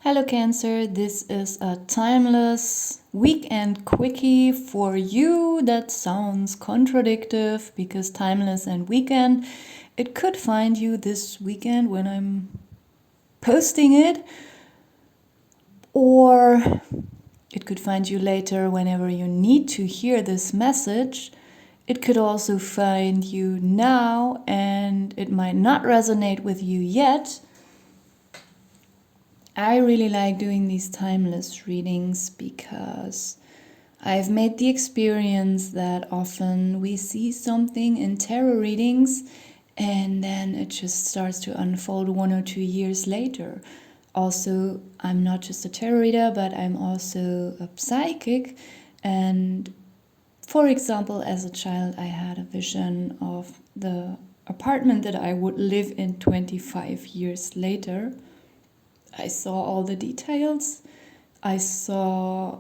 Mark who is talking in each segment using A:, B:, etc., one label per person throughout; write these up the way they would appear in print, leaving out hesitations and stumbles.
A: Hello Cancer, this is a timeless weekend quickie for you. That sounds contradictive because timeless and weekend. It could find you this weekend when I'm posting it, or it could find you later whenever you need to hear this message. It could also find you now and it might not resonate with you yet. I really like doing these timeless readings because I've made the experience that often we see something in tarot readings and then it just starts to unfold 1 or 2 years later. Also, I'm not just a tarot reader, but I'm also a psychic. And for example, as a child, I had a vision of the apartment that I would live in 25 years later. I saw all the details. I saw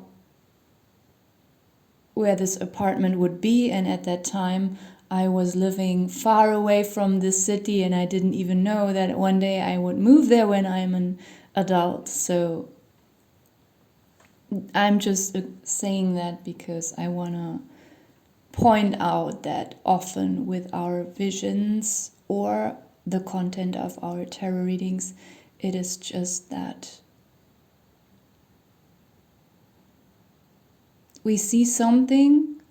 A: where this apartment would be, and at that time I was living far away from the city and I didn't even know that one day I would move there when I'm an adult. So I'm just saying that because I want to point out that often with our visions or the content of our tarot readings, it is just that we see something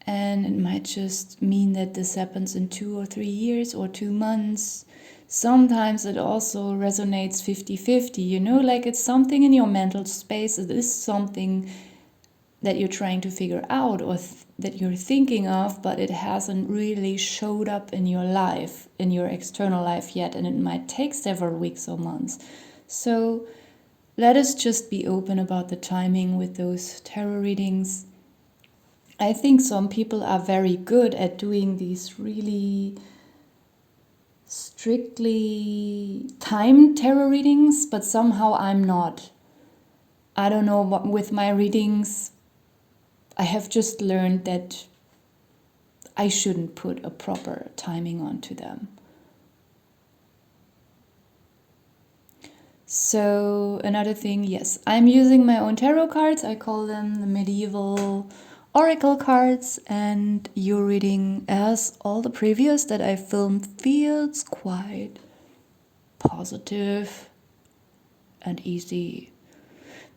A: and it might just mean that this happens in 2 or 3 years or 2 months. Sometimes it also resonates 50-50, like it's something in your mental space. It is something that you're trying to figure out or that you're thinking of, but it hasn't really showed up in your life, in your external life yet, and it might take several weeks or months. So let us just be open about the timing with those tarot readings. I think some people are very good at doing these really strictly timed tarot readings, but somehow I'm not. I don't know what with my readings. I have just learned that I shouldn't put a proper timing onto them. So another thing, yes, I'm using my own tarot cards. I call them the medieval oracle cards, and your reading, as all the previous that I filmed, feels quite positive and easy.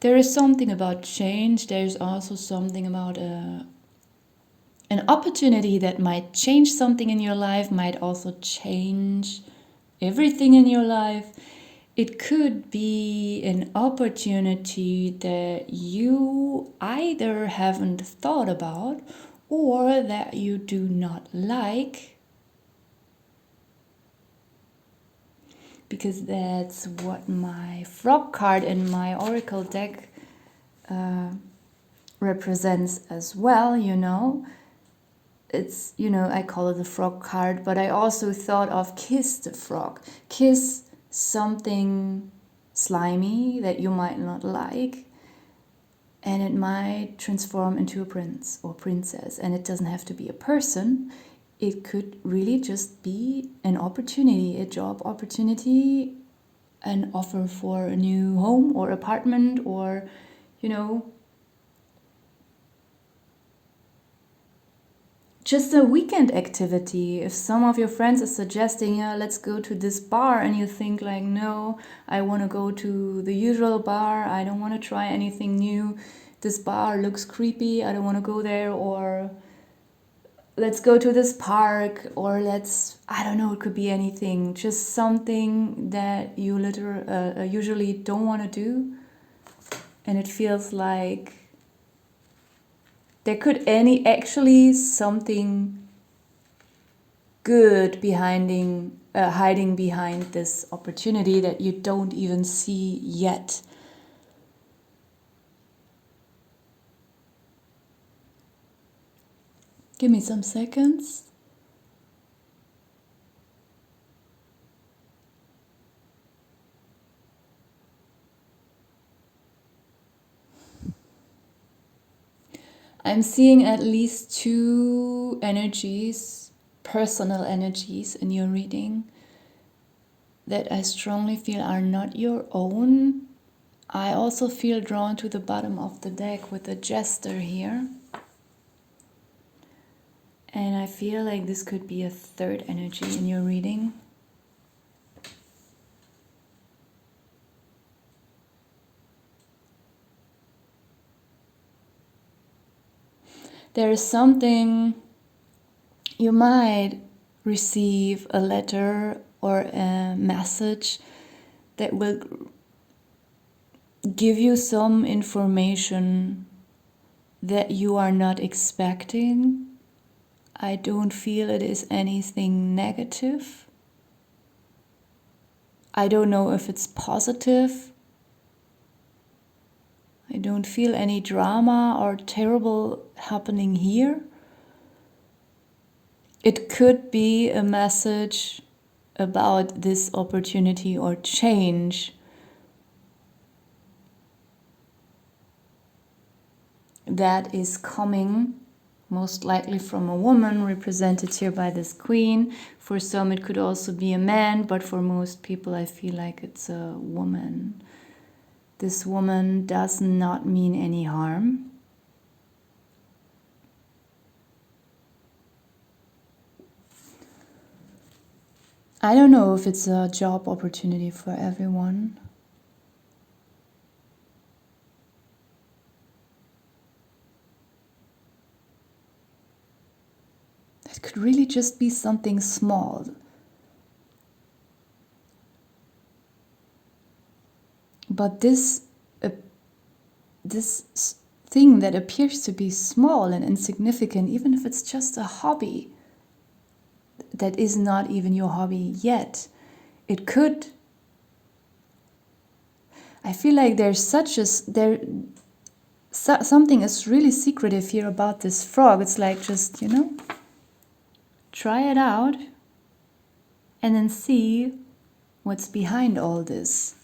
A: There is something about change. There's also something about an opportunity that might change something in your life, might also change everything in your life. It could be an opportunity that you either haven't thought about or that you do not like, because that's what my frog card in my oracle deck represents as well. It's, I call it the frog card, but I also thought of kiss the frog. Kiss something slimy that you might not like, and it might transform into a prince or princess. And it doesn't have to be a person. It could really just be an opportunity, a job opportunity, an offer for a new home or apartment, or, just a weekend activity. If some of your friends are suggesting, yeah, let's go to this bar, and you think like, no, I want to go to the usual bar, I don't want to try anything new, this bar looks creepy, I don't want to go there, or let's go to this park, or I don't know, it could be anything, just something that you usually don't want to do, and it feels like there could actually something good hiding behind this opportunity that you don't even see yet. Give me some seconds. I'm seeing at least two energies, personal energies in your reading. that I strongly feel are not your own. I also feel drawn to the bottom of the deck with the jester here. And I feel like this could be a third energy in your reading. There is something, you might receive a letter or a message that will give you some information that you are not expecting. I don't feel it is anything negative. I don't know if it's positive. I don't feel any drama or terrible happening here. It could be a message about this opportunity or change that is coming, most likely from a woman, represented here by this queen. For some it could also be a man, but for most people I feel like it's a woman. This woman does not mean any harm. I don't know if it's a job opportunity for everyone. It could really just be something small. But this thing that appears to be small and insignificant, even if it's just a hobby that is not even your hobby yet, it could. I feel like there's something is really secretive here about this frog. It's like, just, try it out and then see what's behind all this.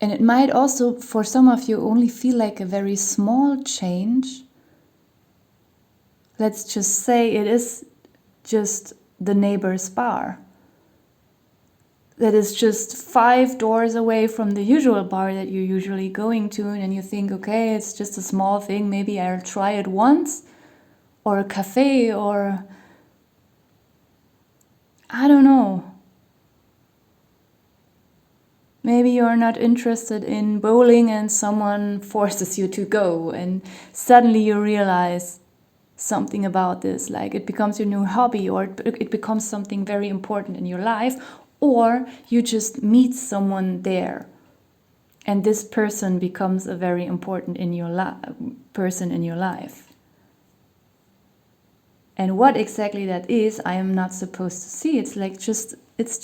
A: And it might also, for some of you, only feel like a very small change. Let's just say it is just the neighbor's bar. That is just 5 doors away from the usual bar that you're usually going to, and you think, okay, it's just a small thing, maybe I'll try it once. Or a cafe, or I don't know. Maybe you're not interested in bowling and someone forces you to go, and suddenly you realize something about this, like it becomes your new hobby, or it becomes something very important in your life, or you just meet someone there and this person becomes a very important person in your life. And what exactly that is, I am not supposed to see. It's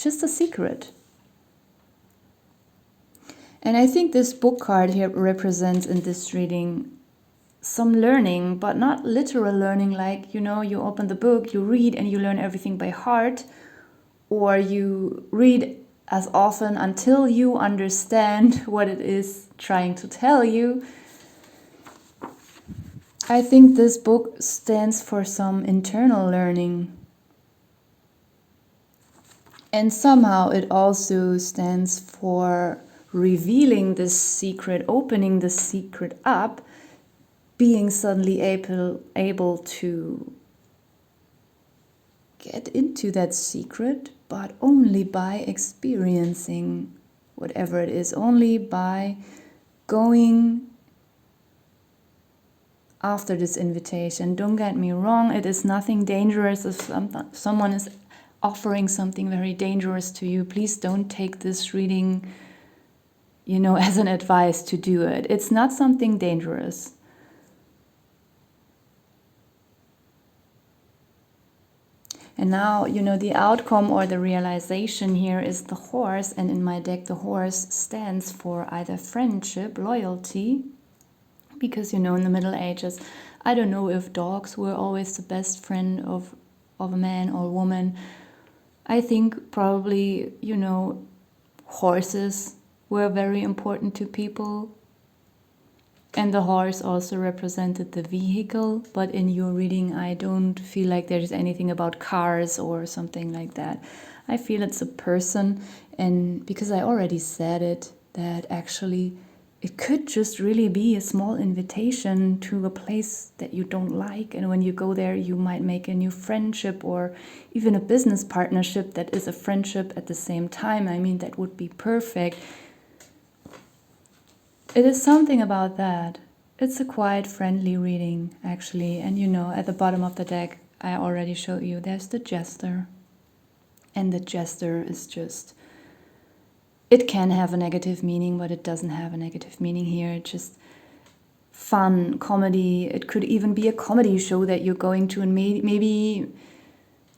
A: just a secret. And I think this book card here represents in this reading some learning, but not literal learning, like, you open the book, you read and you learn everything by heart, or you read as often until you understand what it is trying to tell you. I think this book stands for some internal learning. And somehow it also stands for revealing this secret, opening the secret up, being suddenly able to get into that secret, but only by experiencing whatever it is, only by going after this invitation. Don't get me wrong, it is nothing dangerous. If someone is offering something very dangerous to you, please don't take this reading, as an advice to do it. It's not something dangerous. And now, the outcome or the realization here is the horse. And in my deck, the horse stands for either friendship, loyalty, because, in the Middle Ages, I don't know if dogs were always the best friend of a man or woman. I think probably, horses were very important to people. And the horse also represented the vehicle, but in your reading I don't feel like there's anything about cars or something like that. I feel it's a person, and because I already said it, that actually it could just really be a small invitation to a place that you don't like, and when you go there you might make a new friendship or even a business partnership that is a friendship at the same time. I mean, that would be perfect. It is something about that. It's a quite friendly reading, actually. And you know, at the bottom of the deck, I already showed you, there's the jester. And the jester is just, it can have a negative meaning, but it doesn't have a negative meaning here. It's just fun, comedy. It could even be a comedy show that you're going to, and maybe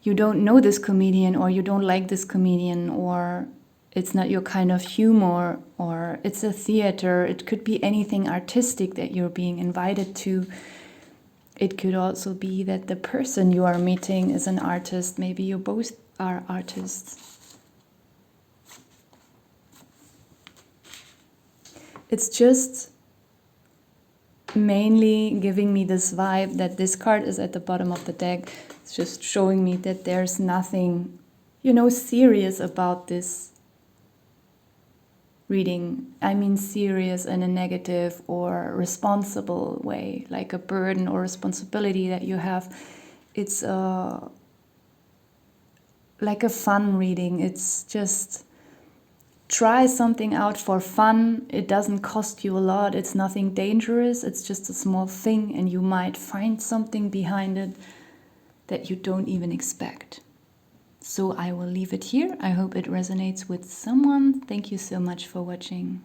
A: you don't know this comedian, or you don't like this comedian, or it's not your kind of humor, or it's a theater. It could be anything artistic that you're being invited to. It could also be that the person you are meeting is an artist. Maybe you both are artists. It's just mainly giving me this vibe that this card is at the bottom of the deck. It's just showing me that there's nothing, you know, serious about this reading. I mean serious in a negative or responsible way, like a burden or responsibility that you have. It's like a fun reading. It's just try something out for fun. It doesn't cost you a lot. It's nothing dangerous. It's just a small thing, and you might find something behind it that you don't even expect. So I will leave it here. I hope it resonates with someone. Thank you so much for watching.